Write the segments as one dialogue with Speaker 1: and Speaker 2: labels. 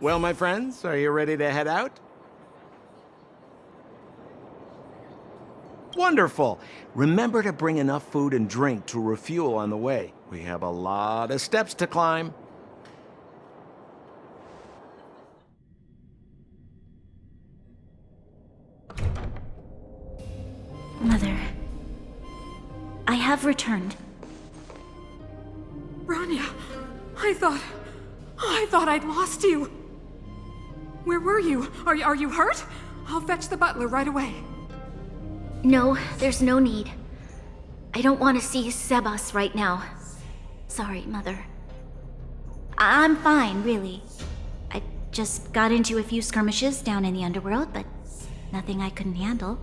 Speaker 1: Well, my friends, are you ready to head out? Wonderful! Remember to bring enough food and drink to refuel on the way. We have a lot of steps to climb.
Speaker 2: Mother, I have returned.
Speaker 3: Bronya, I thought I'd lost you. Where were you? Are you hurt? I'll fetch the butler right away.
Speaker 2: No, there's no need. I don't want to see Sebas right now. Sorry, Mother. I'm fine, really. I just got into a few skirmishes down in the underworld, but nothing I couldn't handle.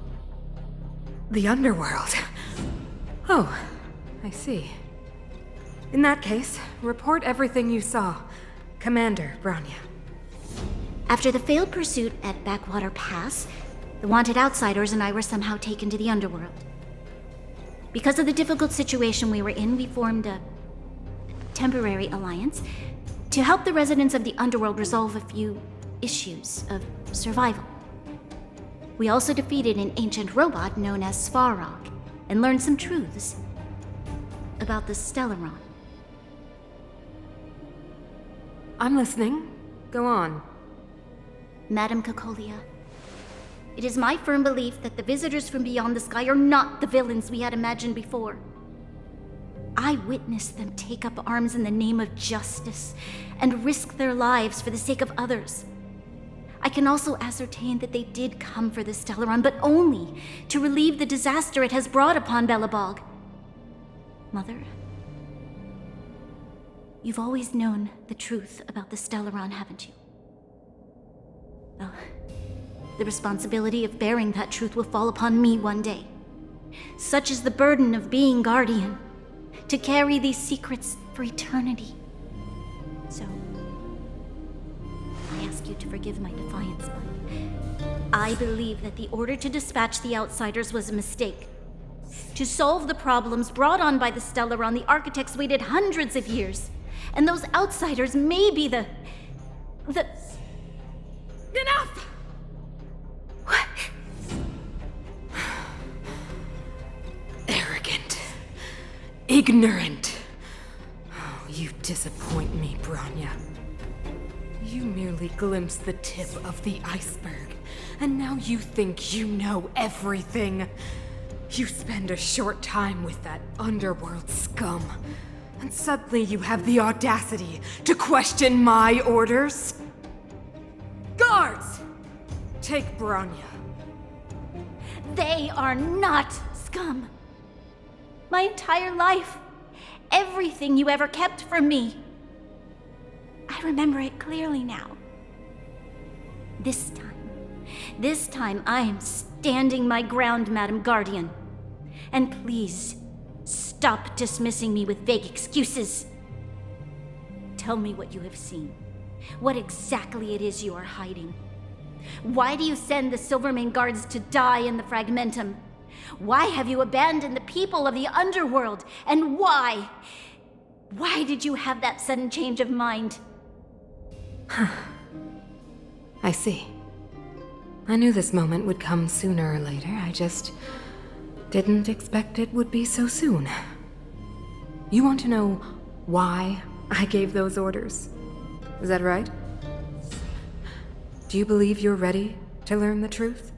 Speaker 3: The underworld? Oh, I see. In that case, report everything you saw. Commander Bronya.
Speaker 2: After the failed pursuit at Backwater Pass, the wanted outsiders and I were somehow taken to the underworld. Because of the difficult situation we were in, we formed a temporary alliance to help the residents of the underworld resolve a few issues of survival. We also defeated an ancient robot known as Svarog and learned some truths about the Stellaron.
Speaker 3: I'm listening. Go on.
Speaker 2: Madam Kokolia, it is my firm belief that the visitors from beyond the sky are not the villains we had imagined before. I witnessed them take up arms in the name of justice and risk their lives for the sake of others. I can also ascertain that they did come for the Stellaron, but only to relieve the disaster it has brought upon Belobog. Mother, you've always known the truth about the Stellaron, haven't you? Well, the responsibility of bearing that truth will fall upon me one day. Such is the burden of being Guardian, to carry these secrets for eternity. So, I ask you to forgive my defiance, but I believe that the order to dispatch the outsiders was a mistake. To solve the problems brought on by the Stellaron, the architects waited hundreds of years, and those outsiders may be the...
Speaker 3: Enough!
Speaker 2: What?
Speaker 3: Arrogant. Ignorant. Oh, you disappoint me, Bronya. You merely glimpsed the tip of the iceberg, and now you think you know everything. You spend a short time with that underworld scum, and suddenly you have the audacity to question my orders? Guards! Take Bronya.
Speaker 2: They are not scum. My entire life, everything you ever kept from me. I remember it clearly now. This time I am standing my ground, Madam Guardian. And please, stop dismissing me with vague excuses. Tell me what you have seen. What exactly it is you are hiding. Why do you send the Silvermane guards to die in the Fragmentum? Why have you abandoned the people of the underworld? And why? Why did you have that sudden change of mind?
Speaker 3: I see. I knew this moment would come sooner or later. I just didn't expect it would be so soon. You want to know why I gave those orders? Is that right? Do you believe you're ready to learn the truth?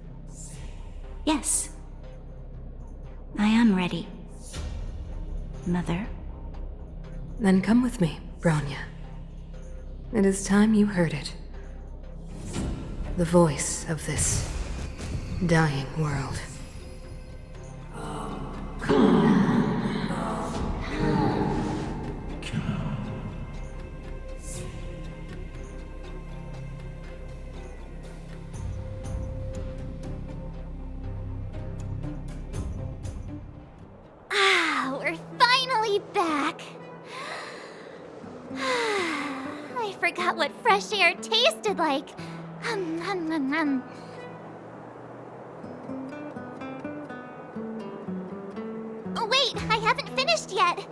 Speaker 2: Yes. I am ready. Mother.
Speaker 3: Then come with me, Bronya. It is time you heard it. The voice of this dying world.
Speaker 4: We're finally back. I forgot what fresh air tasted like. Oh, wait, I haven't finished yet.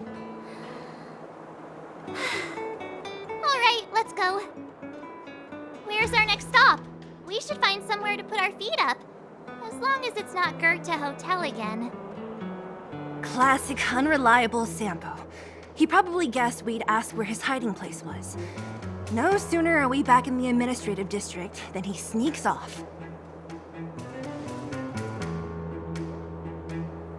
Speaker 4: All right, let's go. Where's our next stop? We should find somewhere to put our feet up. As long as it's not Goethe Hotel again.
Speaker 5: Classic unreliable Sampo. He probably guessed we'd ask where his hiding place was. No sooner are we back in the administrative district than he sneaks off.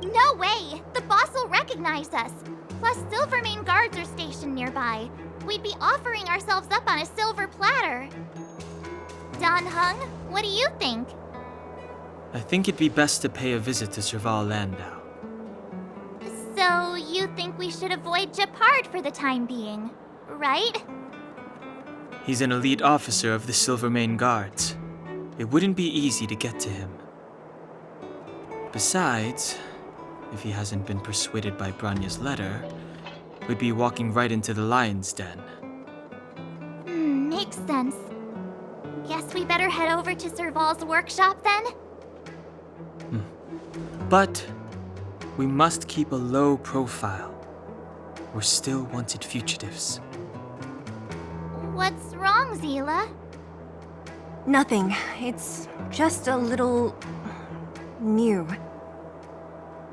Speaker 4: No way! The boss will recognize us. Plus, Silvermane guards are stationed nearby. We'd be offering ourselves up on a silver platter. Don Hung, what do you think?
Speaker 6: I think it'd be best to pay a visit to Serval Landau.
Speaker 4: So, you think we should avoid Japard for the time being, right?
Speaker 6: He's an elite officer of the Silvermane Guards. It wouldn't be easy to get to him. Besides, if he hasn't been persuaded by Branya's letter, we'd be walking right into the lion's den.
Speaker 4: Makes sense. Guess we better head over to Serval's workshop then?
Speaker 6: But we must keep a low profile. We're still wanted fugitives.
Speaker 4: What's wrong, Zila?
Speaker 5: Nothing. It's just a little... new.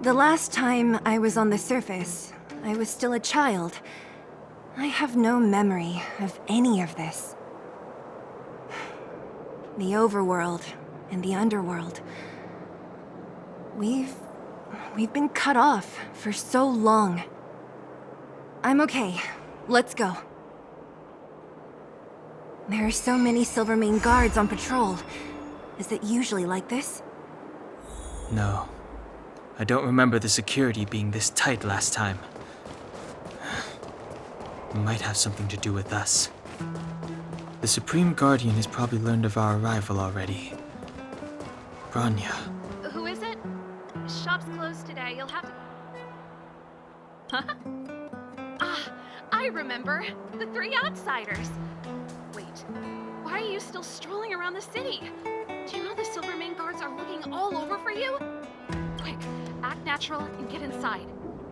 Speaker 5: The last time I was on the surface, I was still a child. I have no memory of any of this. The overworld and the underworld. We've been cut off for so long. I'm okay. Let's go. There are so many Silvermane guards on patrol. Is it usually like this?
Speaker 6: No. I don't remember the security being this tight last time. It might have something to do with us. The Supreme Guardian has probably learned of our arrival already. Branya.
Speaker 7: Who is it? Shop's closed today. You'll have to... Huh? Ah, I remember. The three outsiders. Wait, why are you still strolling around the city? Do you know the Silvermane guards are looking all over for you? Quick, act natural and get inside.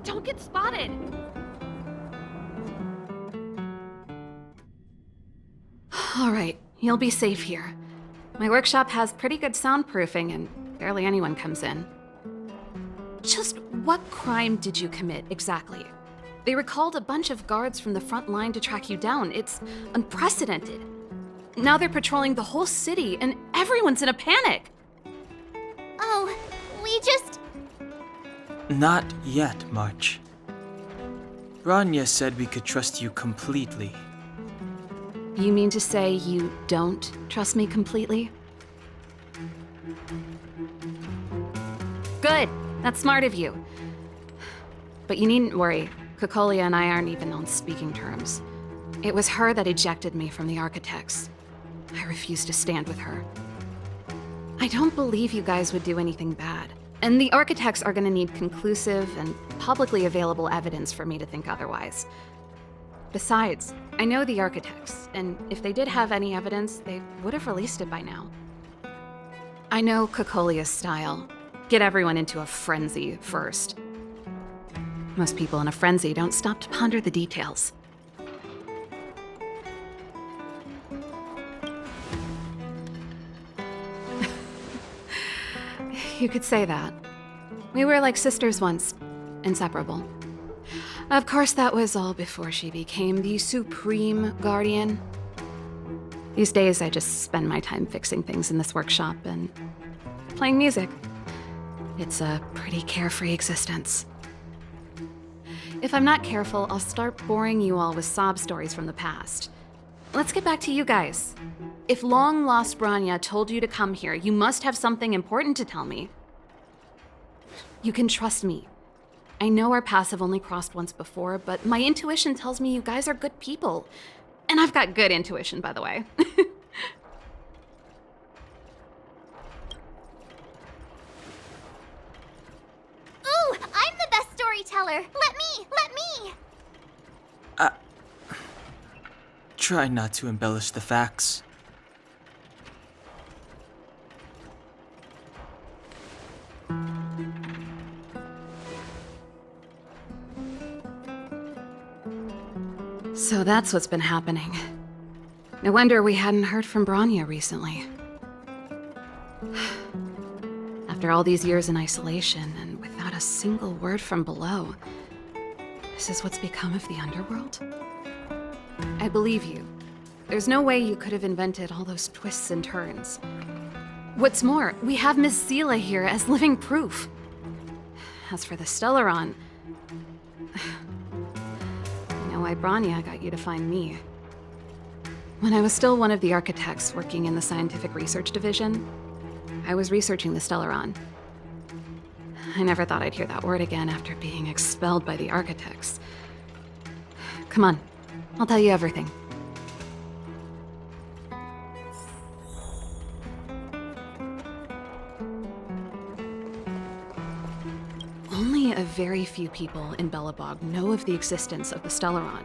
Speaker 7: Don't get spotted.
Speaker 3: All right, you'll be safe here. My workshop has pretty good soundproofing and barely anyone comes in. Just what crime did you commit exactly? They recalled a bunch of guards from the front line to track you down. It's unprecedented. Now they're patrolling the whole city and everyone's in a panic.
Speaker 4: Oh, we just...
Speaker 6: Not yet, March. Branya said we could trust you completely.
Speaker 3: You mean to say you don't trust me completely? Good. That's smart of you. But you needn't worry. Kokolia and I aren't even on speaking terms. It was her that ejected me from the Architects. I refuse to stand with her. I don't believe you guys would do anything bad. And the Architects are gonna need conclusive and publicly available evidence for me to think otherwise. Besides, I know the Architects, and if they did have any evidence, they would have released it by now. I know Kokolia's style. Get everyone into a frenzy first. Most people in a frenzy don't stop to ponder the details. You could say that. We were like sisters once, inseparable. Of course, that was all before she became the Supreme Guardian. These days, I just spend my time fixing things in this workshop and playing music. It's a pretty carefree existence. If I'm not careful, I'll start boring you all with sob stories from the past. Let's get back to you guys. If long-lost Branya told you to come here, you must have something important to tell me. You can trust me. I know our paths have only crossed once before, but my intuition tells me you guys are good people. And I've got good intuition, by the way.
Speaker 4: Ooh, I'm the best storyteller! Let me!
Speaker 6: Try not to embellish the facts.
Speaker 3: So that's what's been happening.
Speaker 7: No wonder we hadn't heard from Bronya recently. After all these years in isolation and without a single word from below, this is what's become of the underworld? I believe you. There's no way you could have invented all those twists and turns. What's more, we have Miss Sela here as living proof. As for the Stellaron, I know why Bronya got you to find me. When I was still one of the architects working in the scientific research division, I was researching the Stellaron. I never thought I'd hear that word again after being expelled by the architects. Come on, I'll tell you everything. Only a very few people in Belobog know of the existence of the Stellaron.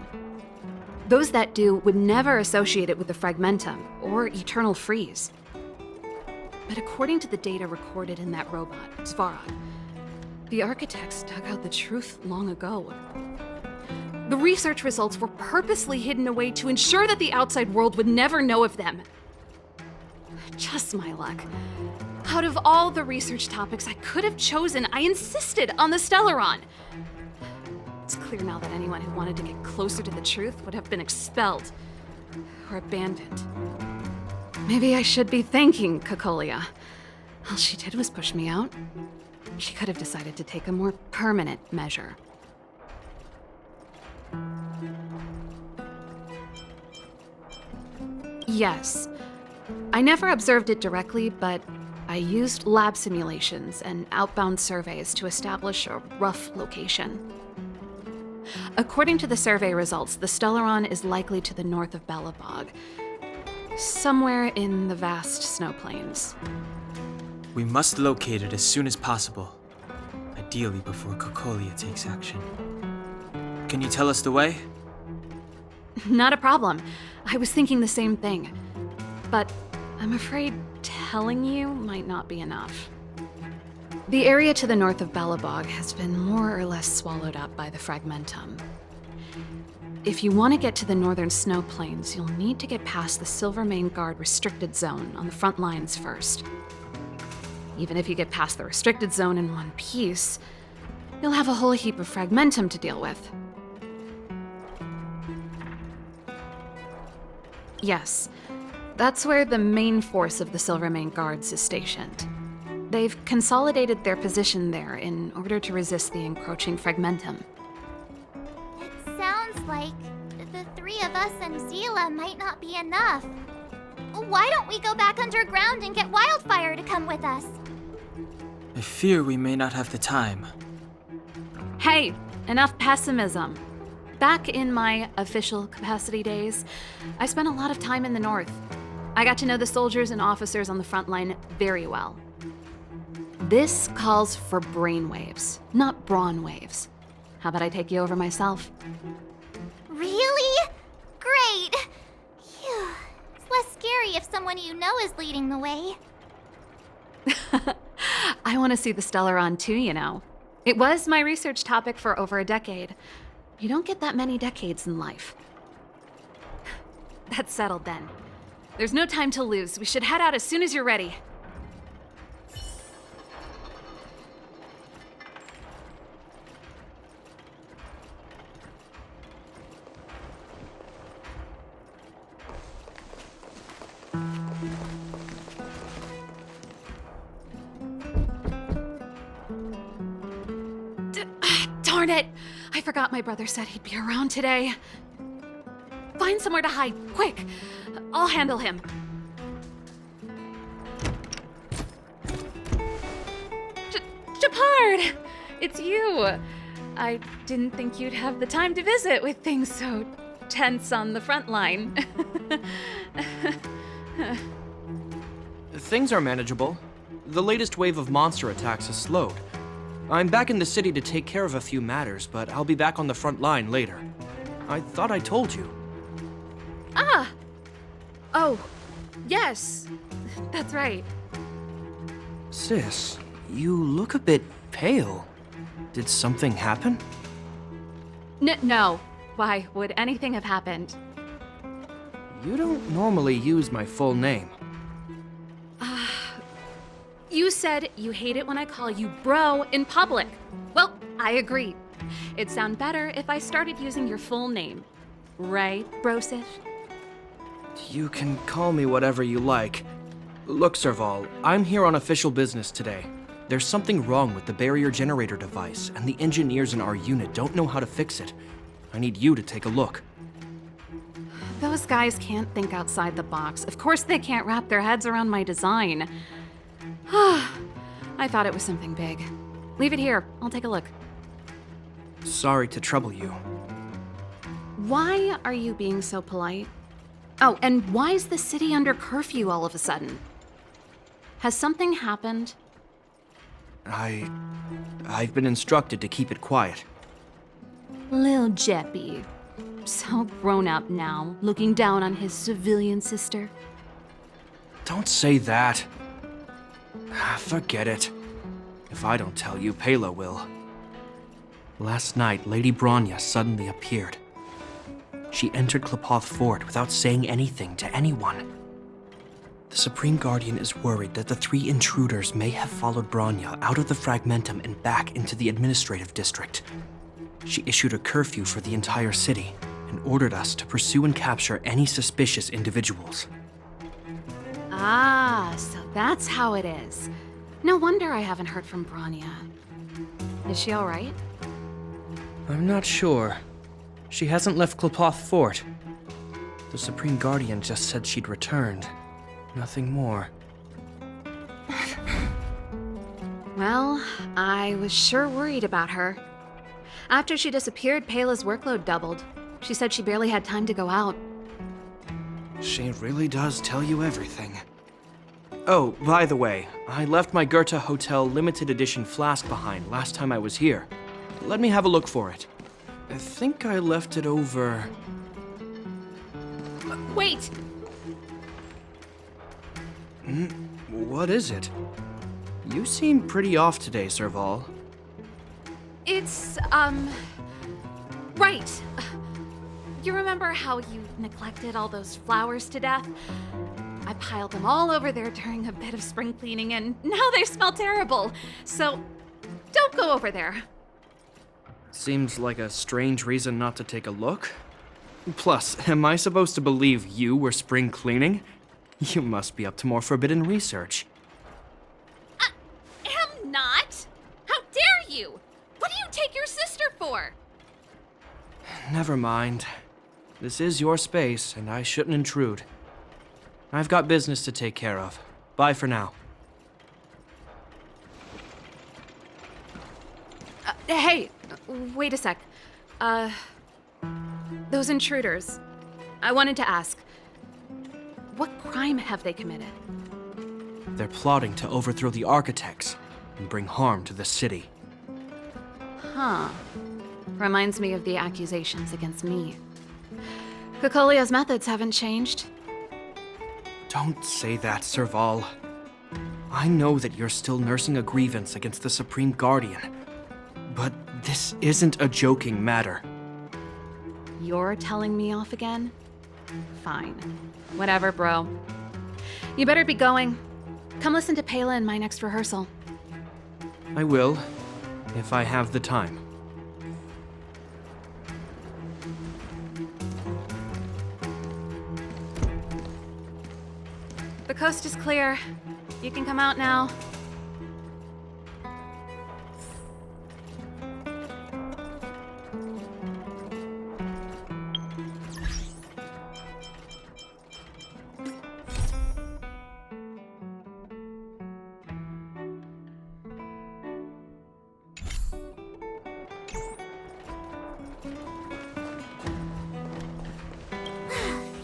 Speaker 7: Those that do would never associate it with the Fragmentum or Eternal Freeze. But according to the data recorded in that robot, Svarog, the architects dug out the truth long ago. The research results were purposely hidden away to ensure that the outside world would never know of them. Just my luck. Out of all the research topics I could have chosen, I insisted on the Stellaron. It's clear now that anyone who wanted to get closer to the truth would have been expelled or abandoned. Maybe I should be thanking Cocolia. All she did was push me out. She could have decided to take a more permanent measure. Yes. I never observed it directly, but I used lab simulations and outbound surveys to establish a rough location. According to the survey results, the Stellaron is likely to the north of Belobog, somewhere in the vast snow plains.
Speaker 6: We must locate it as soon as possible, ideally before Cocolia takes action. Can you tell us the way?
Speaker 7: Not a problem. I was thinking the same thing. But I'm afraid telling you might not be enough. The area to the north of Belobog has been more or less swallowed up by the Fragmentum. If you want to get to the northern snow plains, you'll need to get past the Silvermane Guard restricted zone on the front lines first. Even if you get past the restricted zone in one piece, you'll have a whole heap of Fragmentum to deal with. Yes, that's where the main force of the Silvermane Guards is stationed. They've consolidated their position there in order to resist the encroaching Fragmentum.
Speaker 4: It sounds like the three of us and Zila might not be enough. Why don't we go back underground and get Wildfire to come with us?
Speaker 6: I fear we may not have the time.
Speaker 7: Hey, enough pessimism. Back in my official capacity days, I spent a lot of time in the north. I got to know the soldiers and officers on the front line very well. This calls for brainwaves, not brawn waves. How about I take you over myself?
Speaker 4: Really? Great! Phew. It's less scary if someone you know is leading the way.
Speaker 7: I want to see the Stellaron too, you know. It was my research topic for over a decade. You don't get that many decades in life. That's settled then. There's no time to lose. We should head out as soon as you're ready. Darn it! I forgot my brother said he'd be around today. Find somewhere to hide, quick! I'll handle him. Japard! It's you! I didn't think you'd have the time to visit with things so tense on the front line.
Speaker 8: Things are manageable. The latest wave of monster attacks has slowed. I'm back in the city to take care of a few matters, but I'll be back on the front line later. I thought I told you.
Speaker 7: Ah! Oh, yes. That's right.
Speaker 8: Sis, you look a bit pale. Did something happen?
Speaker 7: No. Why would anything have happened?
Speaker 8: You don't normally use my full name.
Speaker 7: You said you hate it when I call you bro in public. Well, I agree. It'd sound better if I started using your full name. Right, Brosif?
Speaker 8: You can call me whatever you like. Look, Serval, I'm here on official business today. There's something wrong with the barrier generator device, and the engineers in our unit don't know how to fix it. I need you to take a look.
Speaker 7: Those guys can't think outside the box. Of course they can't wrap their heads around my design. I thought it was something big. Leave it here. I'll take a look.
Speaker 8: Sorry to trouble you.
Speaker 7: Why are you being so polite? Oh, and why is the city under curfew all of a sudden? Has something happened?
Speaker 8: I've been instructed to keep it quiet.
Speaker 7: Lil Jeppy. So grown up now, looking down on his civilian sister.
Speaker 8: Don't say that. Forget it. If I don't tell you, Pela will. Last night, Lady Bronya suddenly appeared. She entered Klepoth Fort without saying anything to anyone. The Supreme Guardian is worried that the 3 intruders may have followed Bronya out of the Fragmentum and back into the administrative district. She issued a curfew for the entire city and ordered us to pursue and capture any suspicious individuals.
Speaker 7: Ah, so that's how it is. No wonder I haven't heard from Bronya. Is she all right?
Speaker 8: I'm not sure. She hasn't left Klepoth Fort. The Supreme Guardian just said she'd returned. Nothing more.
Speaker 7: Well, I was sure worried about her. After she disappeared, Pela's workload doubled. She said she barely had time to go out.
Speaker 8: She really does tell you everything. Oh, by the way, I left my Goethe Hotel limited edition flask behind last time I was here. Let me have a look for it. I think I left it over...
Speaker 7: Wait!
Speaker 8: What is it? You seem pretty off today, Serval.
Speaker 7: It's, right. You remember how you neglected all those flowers to death? I piled them all over there during a bit of spring cleaning, and now they smell terrible. So, don't go over there.
Speaker 8: Seems like a strange reason not to take a look. Plus, am I supposed to believe you were spring cleaning? You must be up to more forbidden research.
Speaker 7: Am not! How dare you! What do you take your sister for?
Speaker 8: Never mind. This is your space, and I shouldn't intrude. I've got business to take care of. Bye for now.
Speaker 7: Hey, wait a sec. Those intruders. I wanted to ask, what crime have they committed?
Speaker 8: They're plotting to overthrow the architects and bring harm to the city.
Speaker 7: Huh. Reminds me of the accusations against me. Kokolia's methods haven't changed.
Speaker 8: Don't say that, Serval. I know that you're still nursing a grievance against the Supreme Guardian, but this isn't a joking matter.
Speaker 7: You're telling me off again? Fine. Whatever, bro. You better be going. Come listen to Pela in my next rehearsal.
Speaker 8: I will, if I have the time.
Speaker 7: The coast is clear. You can come out now.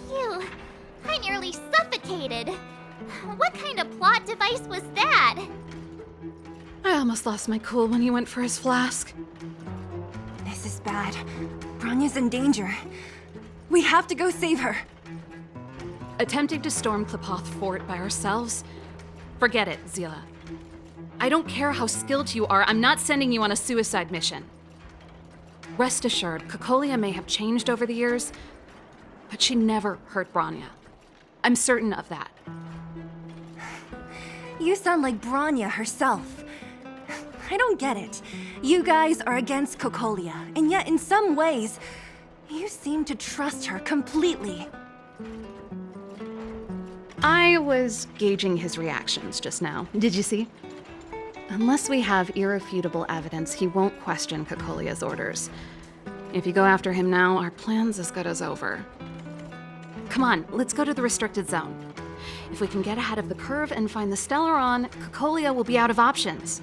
Speaker 4: Phew, I nearly suffocated. What kind of plot device was that?
Speaker 7: I almost lost my cool when he went for his flask.
Speaker 5: This is bad. Bronya's in danger. We have to go save her.
Speaker 7: Attempting to storm Klepoth Fort by ourselves? Forget it, Zila. I don't care how skilled you are, I'm not sending you on a suicide mission. Rest assured, Kokolia may have changed over the years, but she never hurt Bronya. I'm certain of that.
Speaker 5: You sound like Bronya herself. I don't get it. You guys are against Cocolia, and yet in some ways, you seem to trust her completely.
Speaker 7: I was gauging his reactions just now. Did you see? Unless we have irrefutable evidence, he won't question Cocolia's orders. If you go after him now, our plan's as good as over. Come on, let's go to the restricted zone. If we can get ahead of the curve and find the Stellaron, Cocolia will be out of options.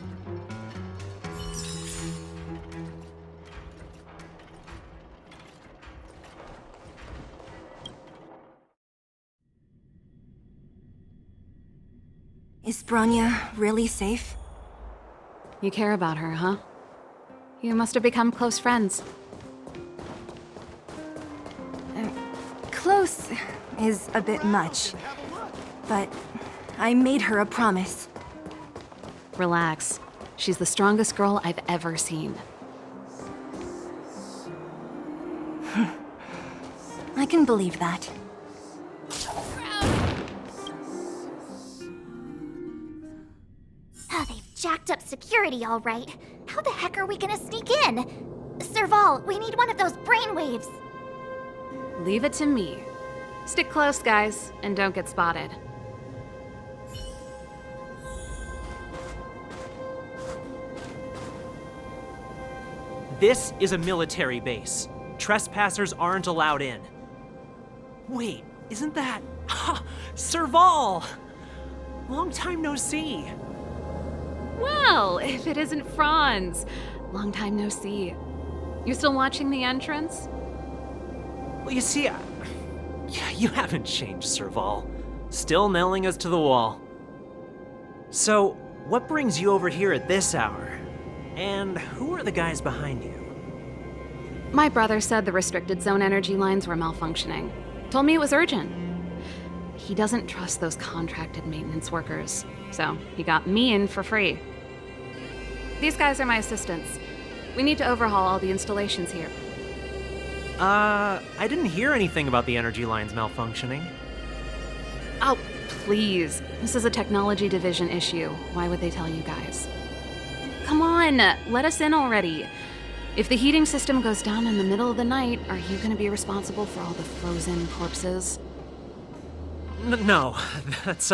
Speaker 5: Is Bronya really safe?
Speaker 7: You care about her, huh? You must have become close friends.
Speaker 5: Close is a bit much, but I made her a promise.
Speaker 7: Relax. She's the strongest girl I've ever seen.
Speaker 5: I can believe that.
Speaker 4: Oh, they've jacked up security all right. How the heck are we gonna sneak in? Serval, we need one of those brainwaves.
Speaker 7: Leave it to me. Stick close, guys, and don't get spotted.
Speaker 9: This is a military base. Trespassers aren't allowed in. Wait, isn't that... Serval! Long time no see.
Speaker 7: Well, if it isn't Franz. Long time no see. You still watching the entrance?
Speaker 9: Well, you see, you haven't changed, Serval. Still nailing us to the wall. So, what brings you over here at this hour? And who are the guys behind you?
Speaker 7: My brother said the restricted zone energy lines were malfunctioning. Told me it was urgent. He doesn't trust those contracted maintenance workers, so he got me in for free. These guys are my assistants. We need to overhaul all the installations here.
Speaker 9: I didn't hear anything about the energy lines malfunctioning.
Speaker 7: Oh, please. This is a technology division issue. Why would they tell you guys? Come on, let us in already. If the heating system goes down in the middle of the night, are you gonna be responsible for all the frozen corpses?
Speaker 9: No, that's,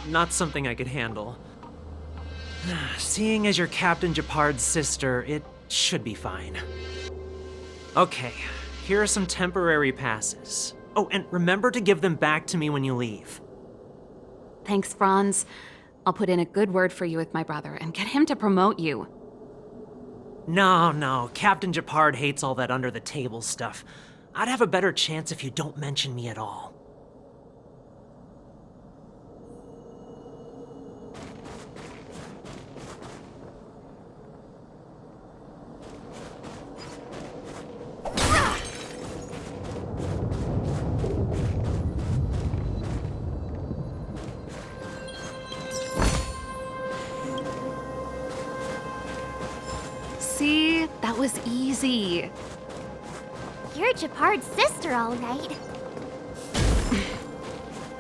Speaker 9: not something I could handle. Seeing as you're Captain Japard's sister, it should be fine. Okay, here are some temporary passes. Oh, and remember to give them back to me when you leave.
Speaker 7: Thanks, Franz. I'll put in a good word for you with my brother and get him to promote you.
Speaker 9: No, Captain Japard hates all that under-the-table stuff. I'd have a better chance if you don't mention me at all.
Speaker 7: See? That was easy.
Speaker 4: You're Japard's sister, all right.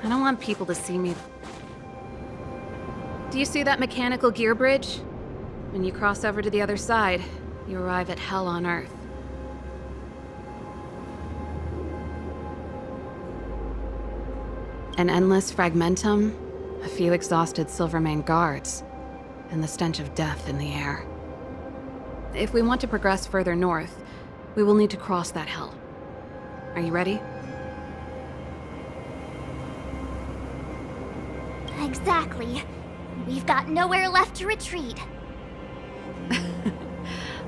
Speaker 7: I don't want people to see me. Do you see that mechanical gear bridge? When you cross over to the other side, you arrive at hell on Earth. An endless fragmentum, a few exhausted Silvermane guards, and the stench of death in the air. If we want to progress further north, we will need to cross that hell. Are you ready?
Speaker 4: Exactly. We've got nowhere left to retreat.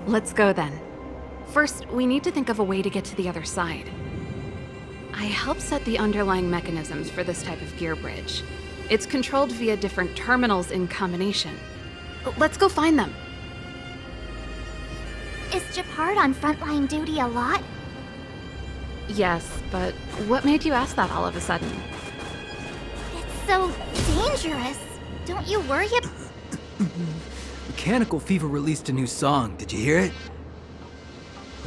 Speaker 7: Let's go then. First, we need to think of a way to get to the other side. I helped set the underlying mechanisms for this type of gear bridge. It's controlled via different terminals in combination. Let's go find them.
Speaker 4: Is Japard on frontline duty a lot?
Speaker 7: Yes, but what made you ask that all of a sudden?
Speaker 4: It's so dangerous. Don't you worry about...
Speaker 10: Mechanical Fever released a new song. Did you hear it?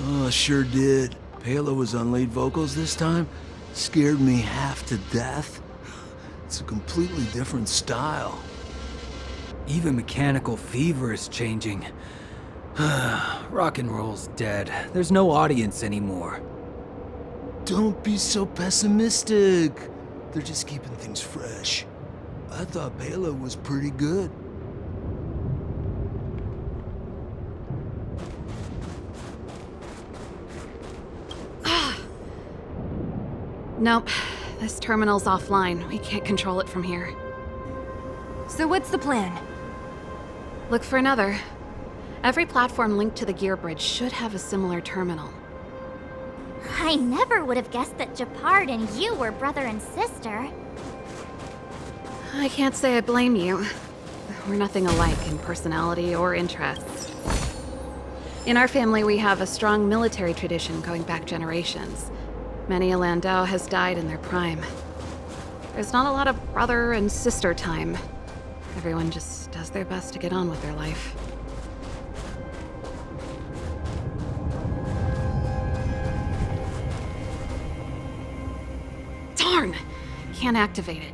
Speaker 1: Oh, sure did. Palo was on lead vocals this time.
Speaker 11: scared me half to death. It's a completely different style.
Speaker 10: Even Mechanical Fever is changing. Rock and roll's dead. There's no audience anymore.
Speaker 11: Don't be so pessimistic. They're just keeping things fresh. I thought Palo was pretty good.
Speaker 7: Nope. This terminal's offline. We can't control it from here.
Speaker 5: So what's the plan?
Speaker 7: Look for another. Every platform linked to the gear bridge should have a similar terminal.
Speaker 4: I never would have guessed that Japard and you were brother and sister.
Speaker 7: I can't say I blame you. We're nothing alike in personality or interests. In our family, we have a strong military tradition going back generations. Many a Landau has died in their prime. There's not a lot of brother and sister time. Everyone just does their best to get on with their life. Darn! Can't activate it.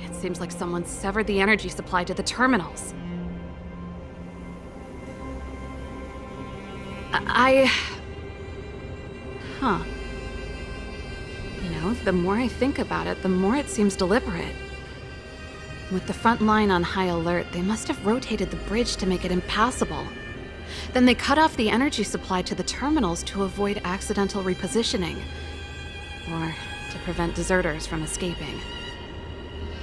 Speaker 7: It seems like someone severed the energy supply to the terminals. Huh. You know, the more I think about it, the more it seems deliberate. With the front line on high alert, they must have rotated the bridge to make it impassable. Then they cut off the energy supply to the terminals to avoid accidental repositioning. Or to prevent deserters from escaping.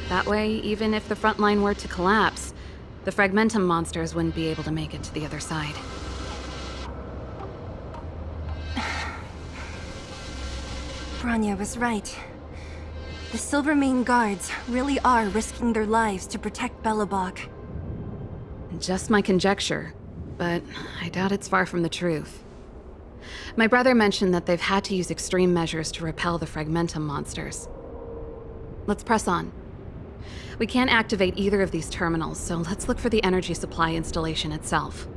Speaker 7: That way, even if the front line were to collapse, the Fragmentum monsters wouldn't be able to make it to the other side.
Speaker 5: Bronya was right. The Silvermane guards really are risking their lives to protect Belobog.
Speaker 7: Just my conjecture, but I doubt it's far from the truth. My brother mentioned that they've had to use extreme measures to repel the Fragmentum monsters. Let's press on. We can't activate either of these terminals, so let's look for the energy supply installation itself.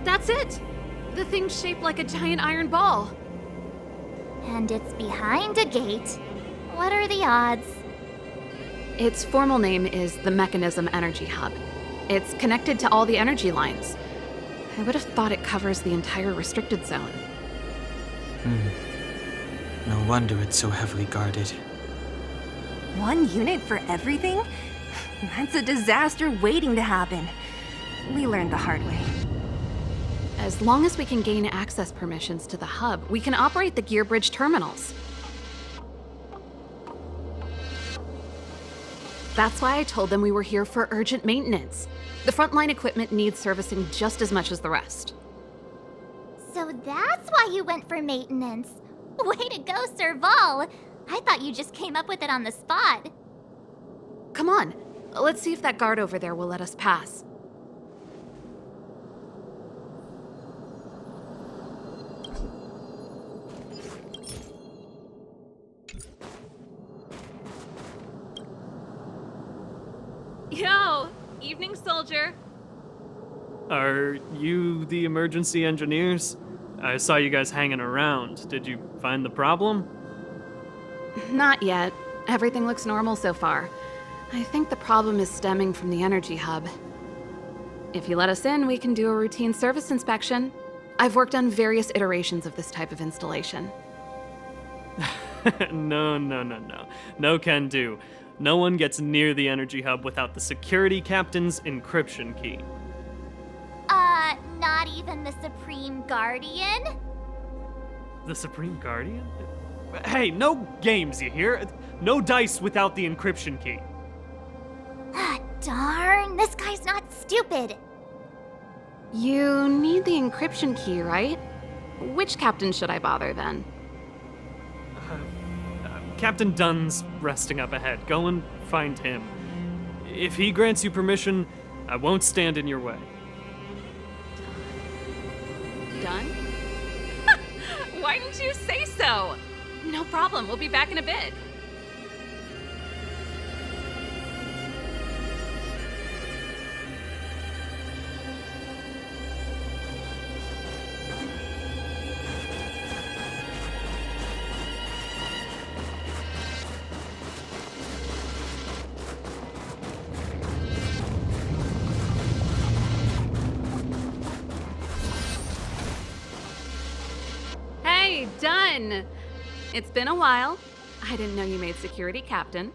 Speaker 7: That's it! The thing's shaped like a giant iron ball.
Speaker 4: And it's behind a gate. What are the odds?
Speaker 7: Its formal name is the Mechanism Energy Hub. It's connected to all the energy lines. I would have thought it covers the entire restricted zone.
Speaker 6: No wonder it's so heavily guarded.
Speaker 5: One unit for everything? That's a disaster waiting to happen. We learned the hard way.
Speaker 7: As long as we can gain access permissions to the hub, we can operate the gear bridge terminals. That's why I told them we were here for urgent maintenance. The frontline equipment needs servicing just as much as the rest.
Speaker 4: So that's why you went for maintenance. Way to go, Serval! I thought you just came up with it on the spot.
Speaker 7: Come on, let's see if that guard over there will let us pass. Yo! Evening, soldier.
Speaker 12: Are you the emergency engineers? I saw you guys hanging around. Did you find the problem?
Speaker 7: Not yet. Everything looks normal so far. I think the problem is stemming from the energy hub. If you let us in, we can do a routine service inspection. I've worked on various iterations of this type of installation.
Speaker 12: No. No can do. No one gets near the energy hub without the security captain's encryption key.
Speaker 4: Not even the Supreme Guardian?
Speaker 12: The Supreme Guardian? Hey, no games, you hear? No dice without the encryption key.
Speaker 4: Ah, darn, this guy's not stupid.
Speaker 7: You need the encryption key, right? Which captain should I bother then?
Speaker 12: Captain Dunn's resting up ahead. Go and find him. If he grants you permission, I won't stand in your way.
Speaker 7: Dunn? Why didn't you say so? No problem, we'll be back in a bit. Hey, Dunn! It's been a while. I didn't know you made security captain.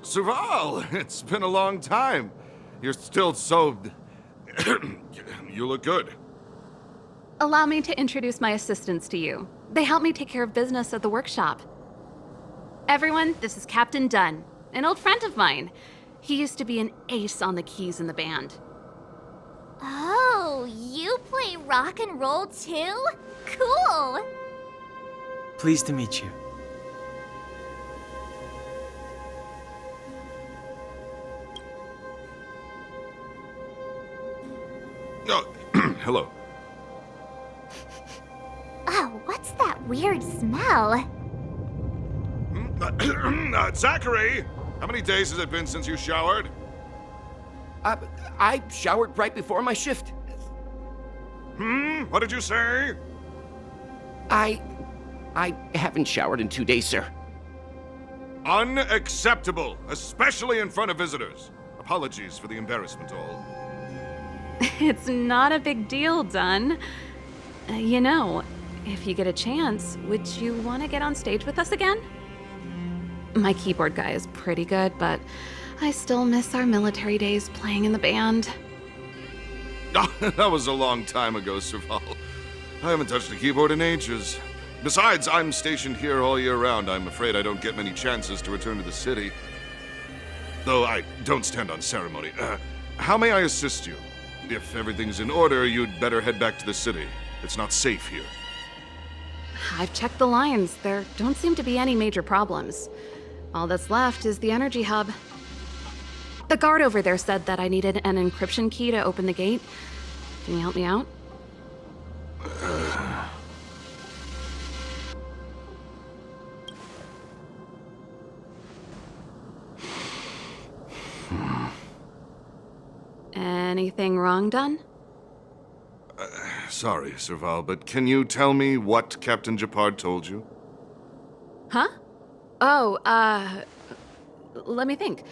Speaker 13: Serval, it's been a long time. You're still so... You look good.
Speaker 7: Allow me to introduce my assistants to you. They help me take care of business at the workshop. Everyone, this is Captain Dunn, an old friend of mine. He used to be an ace on the keys in the band.
Speaker 4: Oh, you play rock and roll too? Cool!
Speaker 6: Pleased to meet you.
Speaker 13: Oh, hello.
Speaker 4: Oh, what's that weird smell?
Speaker 13: Zachary! How many days has it been since you showered?
Speaker 1: I showered right before my shift.
Speaker 13: What did you say?
Speaker 1: I haven't showered in 2 days, sir.
Speaker 13: Unacceptable, especially in front of visitors. Apologies for the embarrassment, all.
Speaker 7: It's not a big deal, Dunn. You know, if you get a chance, would you want to get on stage with us again? My keyboard guy is pretty good, but I still miss our military days playing in the band.
Speaker 13: That was a long time ago, Serval. I haven't touched a keyboard in ages. Besides, I'm stationed here all year round. I'm afraid I don't get many chances to return to the city. Though I don't stand on ceremony. How may I assist you? If everything's in order, you'd better head back to the city. It's not safe here.
Speaker 7: I've checked the lines. There don't seem to be any major problems. All that's left is the energy hub. The guard over there said that I needed an encryption key to open the gate. Can you help me out? Anything wrong, Dunn?
Speaker 13: Sorry, Serval, but can you tell me what Captain Japard told you?
Speaker 7: Huh? Oh, let me think.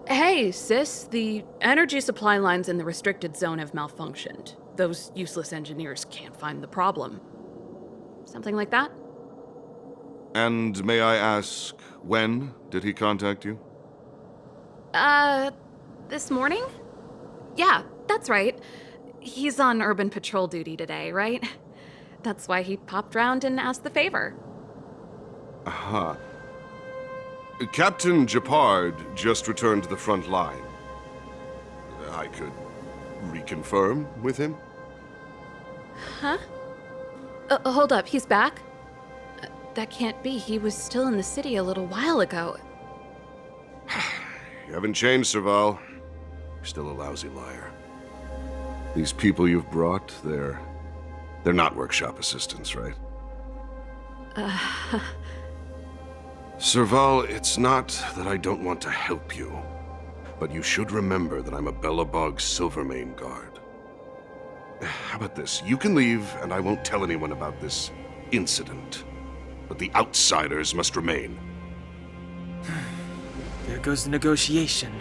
Speaker 7: Hey, sis, the energy supply lines in the restricted zone have malfunctioned. Those useless engineers can't find the problem. Something like that?
Speaker 13: And may I ask, when did he contact you?
Speaker 7: This morning? Yeah, that's right. He's on urban patrol duty today, right? That's why he popped round and asked the favor.
Speaker 13: Aha. Captain Japard just returned to the front line. I could reconfirm with him?
Speaker 7: Huh? Hold up, he's back? That can't be. He was still in the city a little while ago.
Speaker 13: You haven't changed, Serval. You're still a lousy liar. These people you've brought, they're not workshop assistants, right? Serval, it's not that I don't want to help you, but you should remember that I'm a Belobog Silvermane guard. How about this? You can leave, and I won't tell anyone about this incident. but the outsiders must remain.
Speaker 6: There goes the negotiation.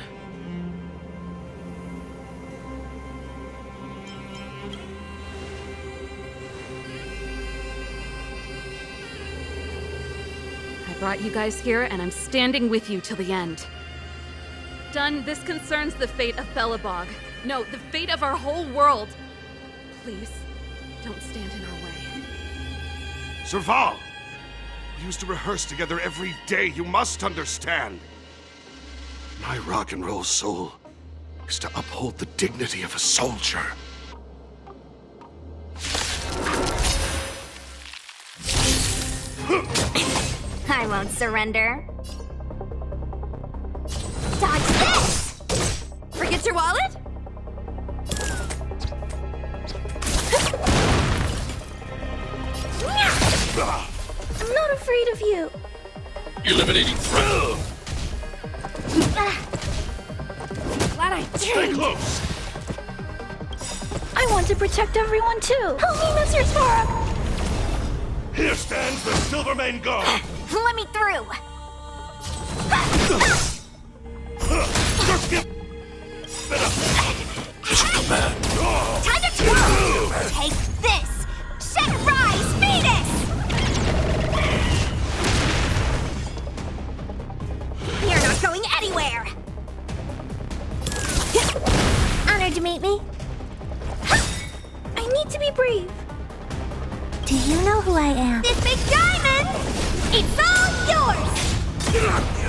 Speaker 7: I brought you guys here, and I'm standing with you till the end. Done, this concerns the fate of Belobog. No, the fate of our whole world. Please, don't stand in our way.
Speaker 13: Serval! We used to rehearse together every day, you must understand. My rock and roll soul is to uphold the dignity of a soldier.
Speaker 4: I won't surrender. Dodge this! Forget your wallet?
Speaker 2: I'm not afraid of you.
Speaker 13: Eliminating threat!
Speaker 2: Glad I
Speaker 13: Stay
Speaker 2: did.
Speaker 13: close!
Speaker 2: I want to protect everyone too. Help me, Mr. Sora.
Speaker 13: Here stands the Silvermane Guard!
Speaker 4: Let me through!
Speaker 13: Just give it up! Just command!
Speaker 4: Time to twirl! Take this! Shed Rise Fetus! You're not going anywhere! Honored to meet me.
Speaker 2: I need to be brave.
Speaker 4: Do you know who I am? This big diamond! It's all yours!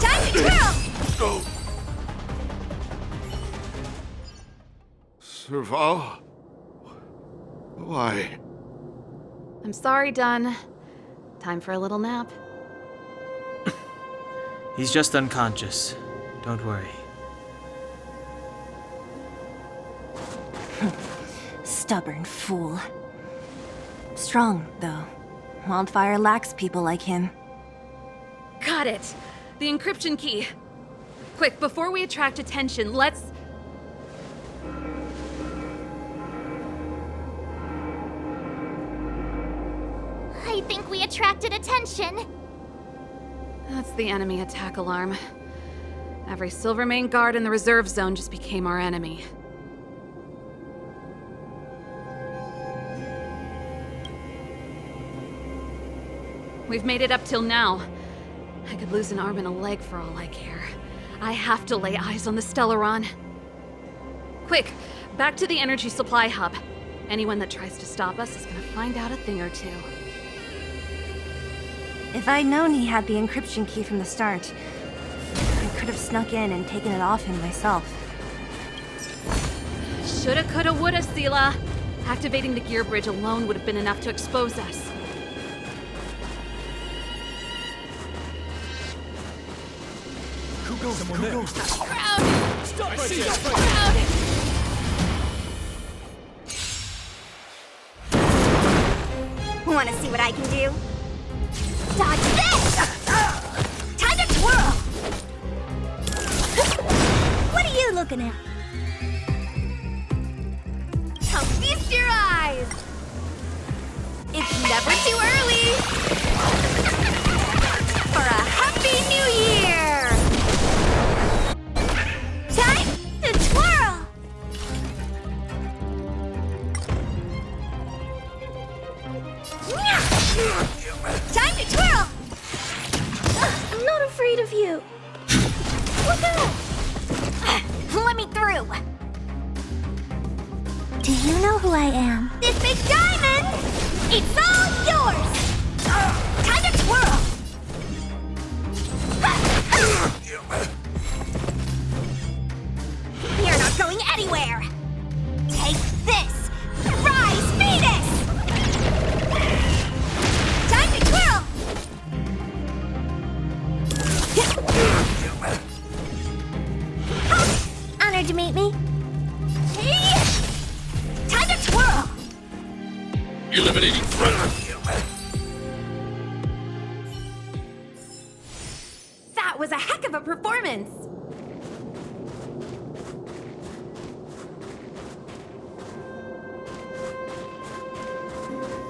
Speaker 4: Time to twirl!
Speaker 13: Go! Serval? Why?
Speaker 7: I'm sorry, Dun. Time for a little nap.
Speaker 6: He's just unconscious. Don't worry.
Speaker 5: Stubborn fool. Strong, though. Wildfire lacks people like him.
Speaker 7: Got it! The encryption key. Quick, before we attract attention, let's...
Speaker 4: I think we attracted attention.
Speaker 7: That's the enemy attack alarm. Every Silvermane guard in the reserve zone just became our enemy. We've made it up till now. I could lose an arm and a leg for all I care. I have to lay eyes on the Stellaron. Quick, back to the energy supply hub. Anyone that tries to stop us is gonna find out a thing or two.
Speaker 5: If I'd known he had the encryption key from the start, I could have snuck in and taken it off him myself.
Speaker 7: Shoulda, coulda, woulda, Sela. Activating the gear bridge alone would have been enough to expose us.
Speaker 4: Want to see what I can do? Dodge this! Time to twirl! What are you looking at? Come feast your eyes! It's never too early! For a happy new year! Time to twirl! Time to twirl!
Speaker 2: I'm not afraid of you.
Speaker 4: Look out! Let me through! Do you know who I am? This big diamond! It's all yours! Time to twirl! You're not going anywhere! Take this! Rise, Venus! Time to twirl! Honored to meet me. Time to twirl!
Speaker 13: Eliminating threat!
Speaker 3: That was a heck of a performance!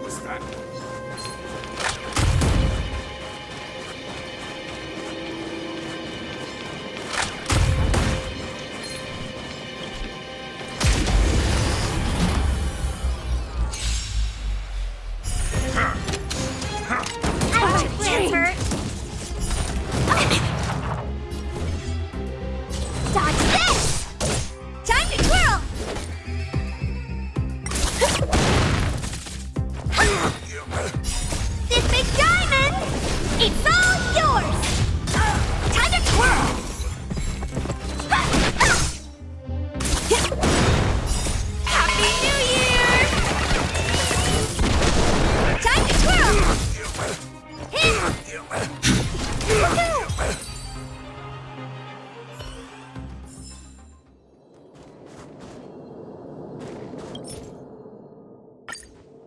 Speaker 13: What's that?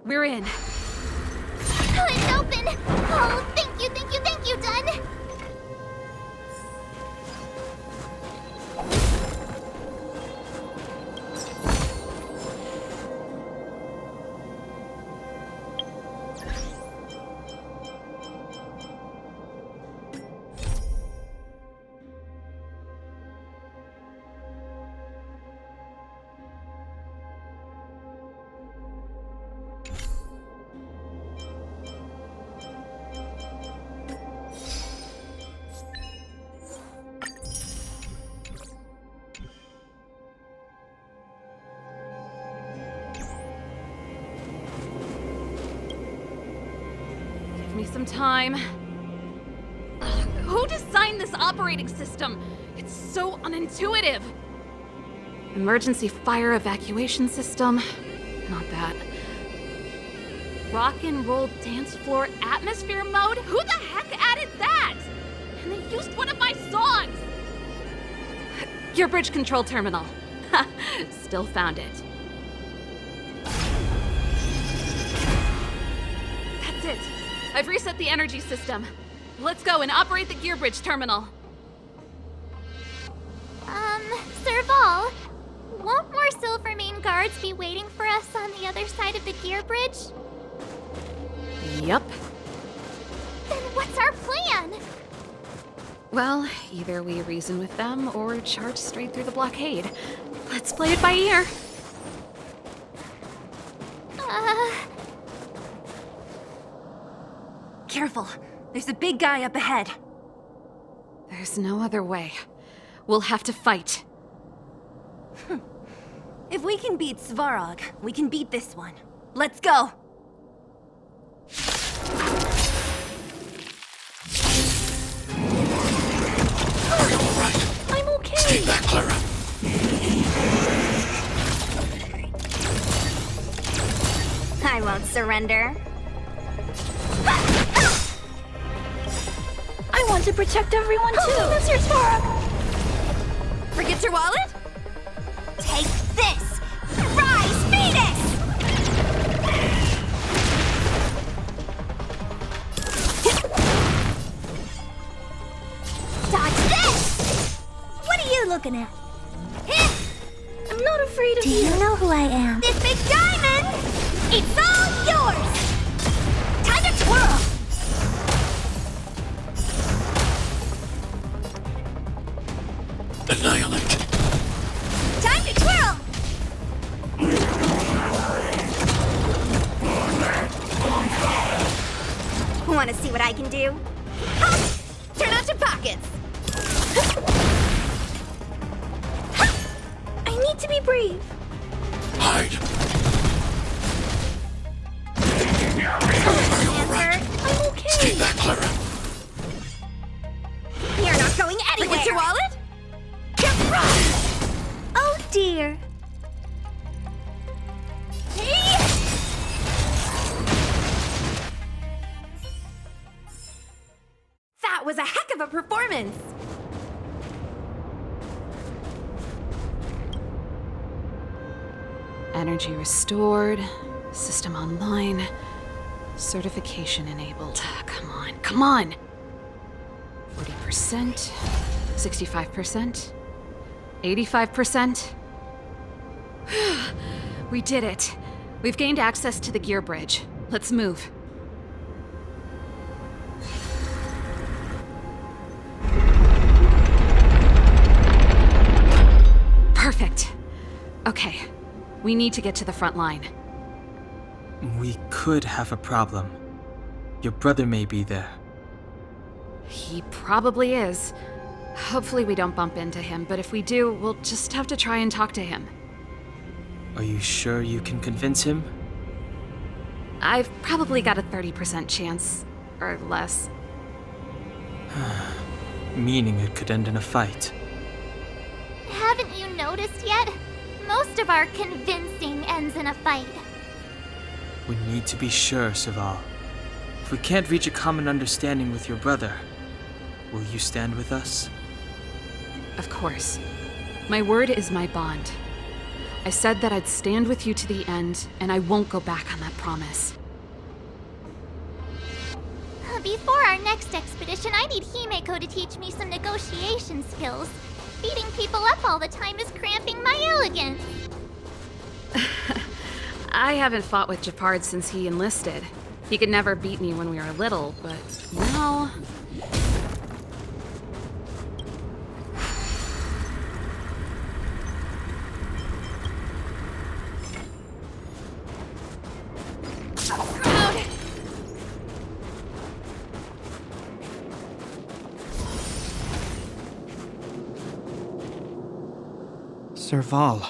Speaker 7: We're in.
Speaker 4: It's open! Oh, thank you, Dun!
Speaker 7: Give me some time. Ugh, who designed this operating system? It's so unintuitive. Emergency fire evacuation system? Not that. Rock and roll dance floor atmosphere mode? Who the heck added that? And they used one of my songs! Gear bridge control terminal. Ha! Still found it. That's it. I've reset the energy system. Let's go and operate the gear bridge terminal.
Speaker 4: Serval, won't more Silvermane guards be waiting for us on the other side of the gear bridge?
Speaker 7: Yup.
Speaker 4: Then what's our plan?
Speaker 7: Well, either we reason with them or charge straight through the blockade. Let's play it by ear.
Speaker 5: Careful. There's a big guy up ahead.
Speaker 7: There's no other way. We'll have to fight.
Speaker 5: If we can beat Svarog, we can beat this one. Let's go!
Speaker 2: I'm okay.
Speaker 11: Stay back, Clara.
Speaker 4: I won't surrender.
Speaker 2: I want to protect everyone too. Mr. Svarog!
Speaker 5: Forget your wallet?
Speaker 4: Take this! Rise, Venus! Dodge this! What are you looking at?
Speaker 2: I'm not afraid of
Speaker 4: Do
Speaker 2: you.
Speaker 4: you know who I am? This big diamond! It's all yours! Time to twirl!
Speaker 11: Annihilate.
Speaker 4: Time to twirl! Want to see what I can do? Ha! Turn out your pockets!
Speaker 2: I need to be brave.
Speaker 11: Hide.
Speaker 4: Answer.
Speaker 2: I'm okay.
Speaker 11: Stay back, Clara.
Speaker 4: You're not going anywhere!
Speaker 5: Forget your wallet?
Speaker 4: Oh dear.
Speaker 5: That was a heck of a performance!
Speaker 7: Energy restored. System online. Certification enabled. Come on, come on! 40%. 65%. 85%. We did it. We've gained access to the gear bridge. Let's move. Perfect. Okay. We need to get to the front line.
Speaker 6: We could have a problem. Your brother may be there.
Speaker 7: He probably is. Hopefully we don't bump into him, but if we do, we'll just have to try and talk to him.
Speaker 6: Are you sure you can convince him?
Speaker 7: I've probably got a 30% chance, or less.
Speaker 6: Meaning it could end in a fight.
Speaker 4: Haven't you noticed yet? Most of our convincing ends in a fight.
Speaker 6: We need to be sure, Serval. If we can't reach a common understanding with your brother, will you stand with us?
Speaker 7: Of course. My word is my bond. I said that I'd stand with you to the end, and I won't go back on that promise.
Speaker 4: Before our next expedition, I need Himeko to teach me some negotiation skills. Beating people up all the time is cramping my elegance.
Speaker 7: I haven't fought with Japard since he enlisted. He could never beat me when we were little, but now...
Speaker 8: Serval.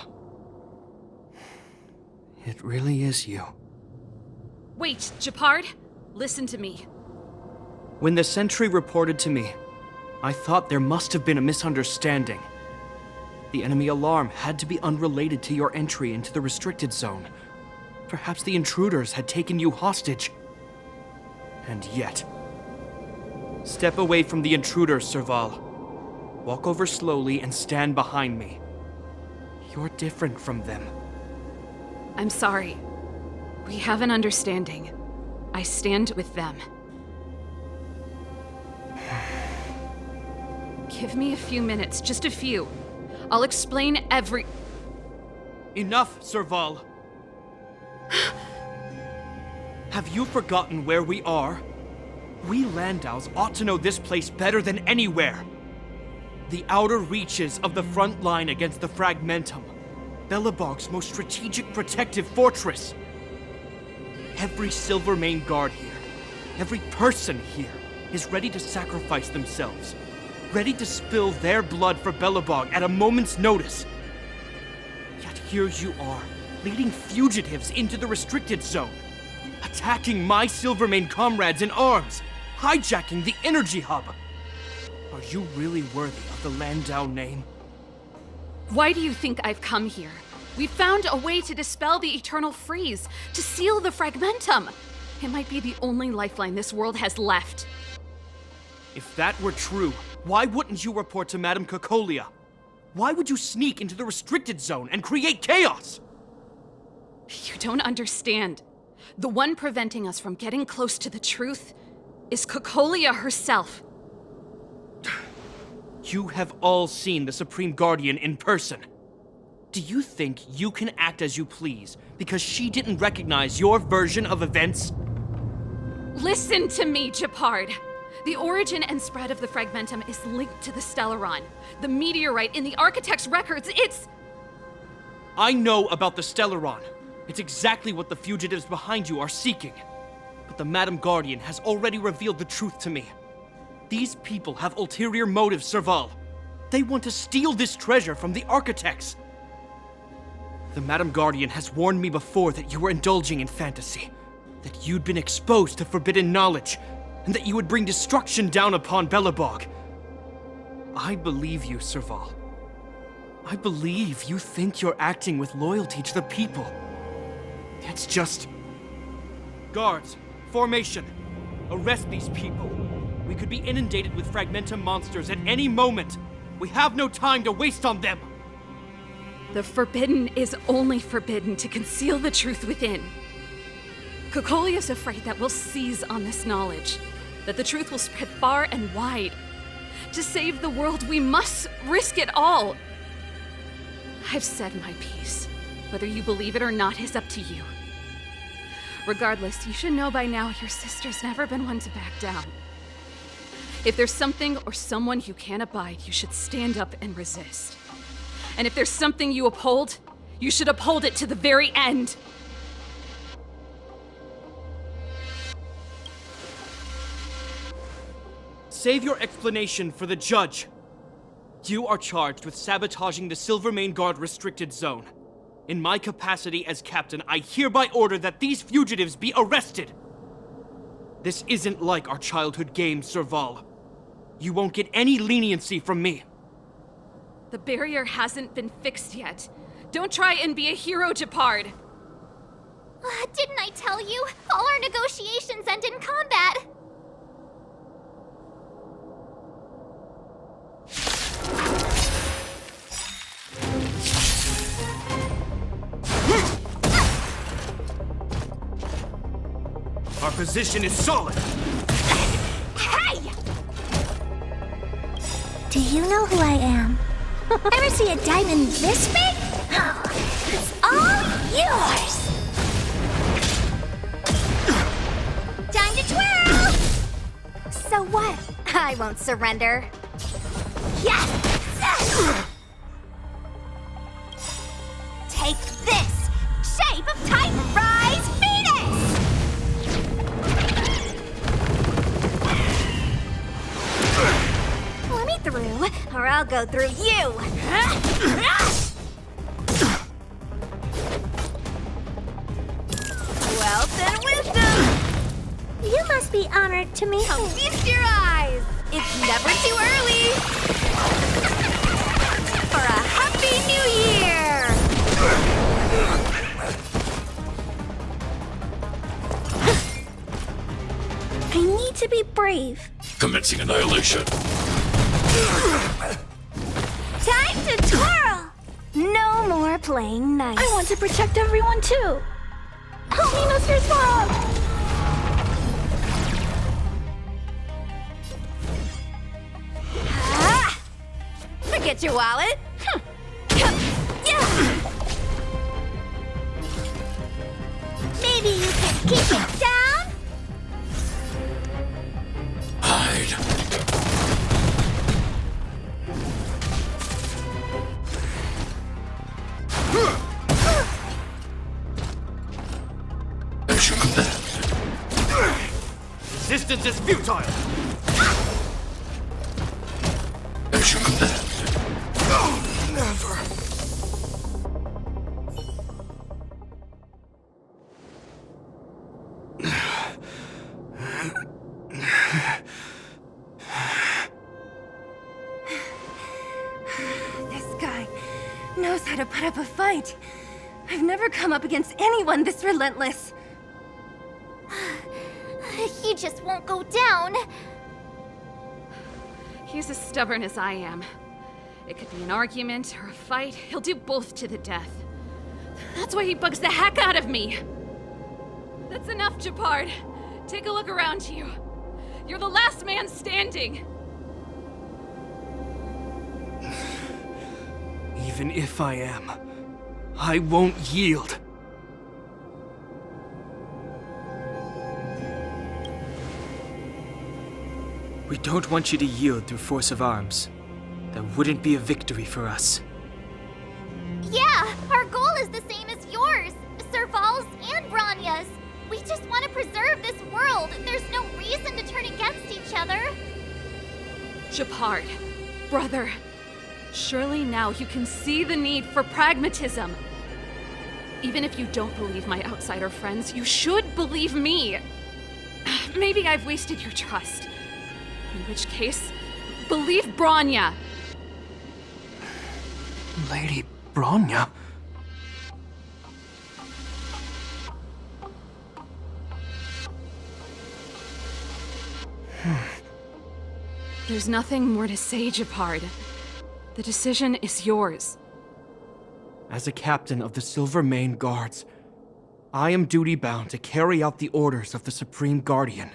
Speaker 8: It really is you.
Speaker 7: Wait, Japard! Listen to me.
Speaker 8: When the sentry reported to me, I thought there must have been a misunderstanding. The enemy alarm had to be unrelated to your entry into the restricted zone. Perhaps the intruders had taken you hostage. And yet... Step away from the intruders, Serval. Walk over slowly and stand behind me. You're different from them.
Speaker 7: I'm sorry. We have an understanding. I stand with them. Give me a few minutes, just a few. I'll explain every...
Speaker 8: Enough, Serval. Have you forgotten where we are? We Landaus ought to know this place better than anywhere. The outer reaches of the front line against the Fragmentum. Belobog's most strategic protective fortress. Every Silvermane guard here, every person here, is ready to sacrifice themselves. Ready to spill their blood for Belobog at a moment's notice. Yet here you are, leading fugitives into the restricted zone. Attacking my Silvermane comrades in arms. Hijacking the energy hub. Are you really worthy of the Landau name?
Speaker 7: Why do you think I've come here? We found a way to dispel the eternal freeze, to seal the Fragmentum. It might be the only lifeline this world has left.
Speaker 8: If that were true, why wouldn't you report to Madame Cocolia? Why would you sneak into the restricted zone and create chaos?
Speaker 7: You don't understand. The one preventing us from getting close to the truth is Cocolia herself.
Speaker 8: You have all seen the Supreme Guardian in person. Do you think you can act as you please because she didn't recognize your version of events?
Speaker 7: Listen to me, Japard. The origin and spread of the Fragmentum is linked to the Stellaron. The meteorite in the Architect's records, it's...
Speaker 8: I know about the Stellaron. It's exactly what the fugitives behind you are seeking. But the Madam Guardian has already revealed the truth to me. These people have ulterior motives, Serval. They want to steal this treasure from the Architects. The Madam Guardian has warned me before that you were indulging in fantasy, that you'd been exposed to forbidden knowledge, and that you would bring destruction down upon Belobog. I believe you, Serval. I believe you think you're acting with loyalty to the people. It's just... Guards, formation. Arrest these people. We could be inundated with Fragmentum monsters at any moment. We have no time to waste on them.
Speaker 7: The forbidden is only forbidden to conceal the truth within. Cocolia's afraid that we'll seize on this knowledge, that the truth will spread far and wide. To save the world, we must risk it all. I've said my piece. Whether you believe it or not is up to you. Regardless, you should know by now your sister's never been one to back down. If there's something or someone you can't abide, you should stand up and resist. And if there's something you uphold, you should uphold it to the very end.
Speaker 8: Save your explanation for the judge. You are charged with sabotaging the Silvermane Guard restricted zone. In my capacity as captain, I hereby order that these fugitives be arrested. This isn't like our childhood game, Serval. You won't get any leniency from me.
Speaker 7: The barrier hasn't been fixed yet. Don't try and be a hero, Japard.
Speaker 4: Didn't I tell you? All our negotiations end in combat.
Speaker 8: Our position is solid.
Speaker 4: Hey! Do you know who I am? Ever see a diamond this big? Oh, it's all yours! Time to twirl! So what? I won't surrender. Yes! Take this! Shape of Titan Rise Venus! Let me through, or I'll go through you! Wealth and wisdom! You must be honored to meet me. Feast your eyes! It's never too early! For a happy new year! I need to be brave.
Speaker 14: Commencing annihilation.
Speaker 4: Time to twirl! No more playing nice.
Speaker 2: I want to protect everyone too. Help me, Mr. Swamp!
Speaker 4: Ah! Forget your wallet. Maybe you can keep it down?
Speaker 14: Hide. As you command.
Speaker 8: Resistance is futile.
Speaker 14: As you command.
Speaker 11: Never.
Speaker 5: This guy knows how to put up a fight. I've never come up against anyone this relentless.
Speaker 4: He just won't go down.
Speaker 7: He's as stubborn as I am. It could be an argument or a fight. He'll do both to the death. That's why he bugs the heck out of me. That's enough, Japard. Take a look around you. You're the last man standing.
Speaker 8: Even if I am, I won't yield.
Speaker 6: We don't want you to yield through force of arms. That wouldn't be a victory for us.
Speaker 4: Yeah, our goal is the same as yours, Serval's and Bronya's. We just want to preserve this world. There's no reason to turn against each other.
Speaker 7: Japard, brother, surely now you can see the need for pragmatism. Even if you don't believe my outsider friends, you should believe me. Maybe I've wasted your trust. In which case, believe Bronya.
Speaker 8: Lady Bronya?
Speaker 7: There's nothing more to say, Japard. The decision is yours.
Speaker 8: As a captain of the Silver Mane Guards, I am duty-bound to carry out the orders of the Supreme Guardian.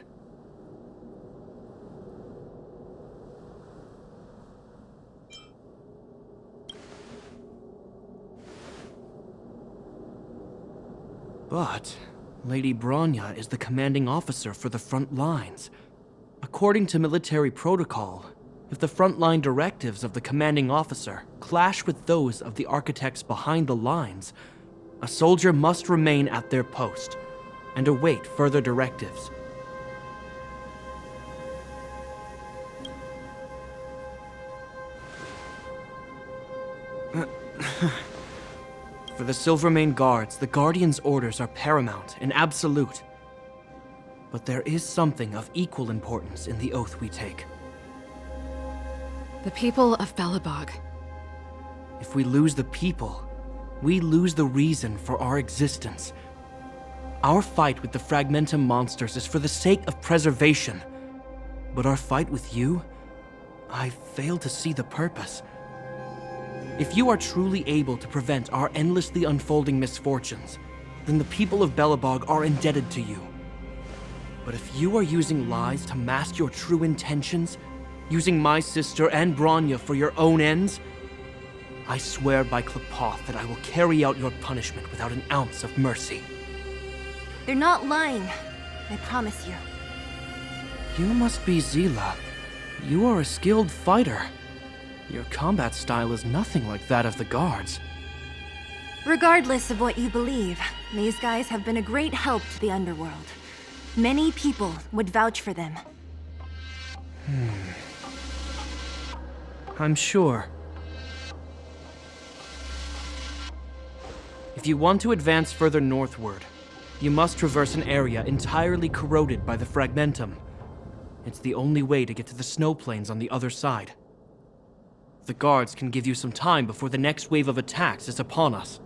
Speaker 8: But Lady Bronya is the commanding officer for the front lines. According to military protocol, if the frontline directives of the commanding officer clash with those of the architects behind the lines, a soldier must remain at their post and await further directives. For the Silvermane Guards, the Guardian's orders are paramount and absolute. But there is something of equal importance in the oath we take.
Speaker 7: The people of Belobog.
Speaker 8: If we lose the people, we lose the reason for our existence. Our fight with the Fragmentum monsters is for the sake of preservation. But our fight with you, I fail to see the purpose. If you are truly able to prevent our endlessly unfolding misfortunes, then the people of Belobog are indebted to you. But if you are using lies to mask your true intentions, using my sister and Bronya for your own ends, I swear by Klepoth that I will carry out your punishment without an ounce of mercy.
Speaker 5: They're not lying. I promise you.
Speaker 8: You must be Zila. You are a skilled fighter. Your combat style is nothing like that of the guards.
Speaker 5: Regardless of what you believe, these guys have been a great help to the underworld. Many people would vouch for them.
Speaker 8: I'm sure. If you want to advance further northward, you must traverse an area entirely corroded by the fragmentum. It's the only way to get to the snow plains on the other side. The guards can give you some time before the next wave of attacks is upon us.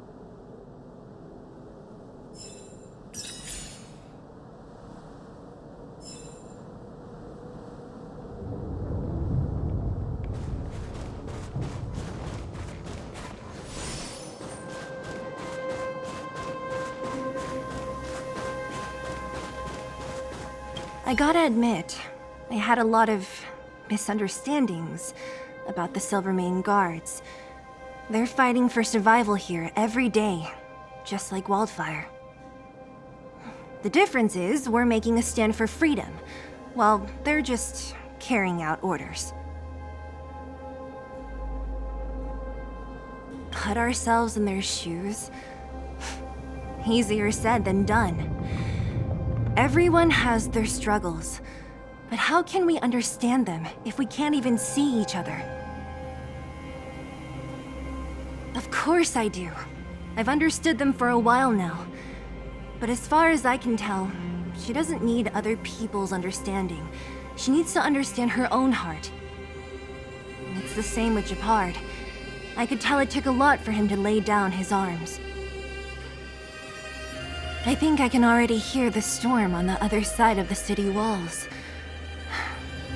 Speaker 5: I gotta admit, I had a lot of misunderstandings about the Silvermane guards. They're fighting for survival here every day, just like Wildfire. The difference is we're making a stand for freedom, while they're just carrying out orders. Put ourselves in their shoes? Easier said than done. Everyone has their struggles, but how can we understand them if we can't even see each other? Of course I do. I've understood them for a while now. But as far as I can tell, she doesn't need other people's understanding. She needs to understand her own heart. And it's the same with Japard. I could tell it took a lot for him to lay down his arms. I think I can already hear the storm on the other side of the city walls.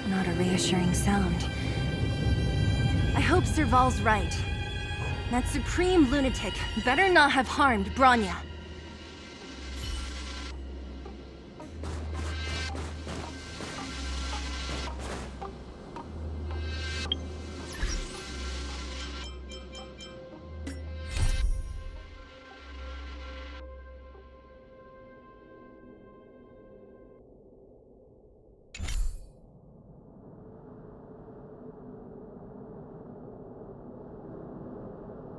Speaker 5: Not a reassuring sound. I hope Serval's right. That supreme lunatic better not have harmed Bronya.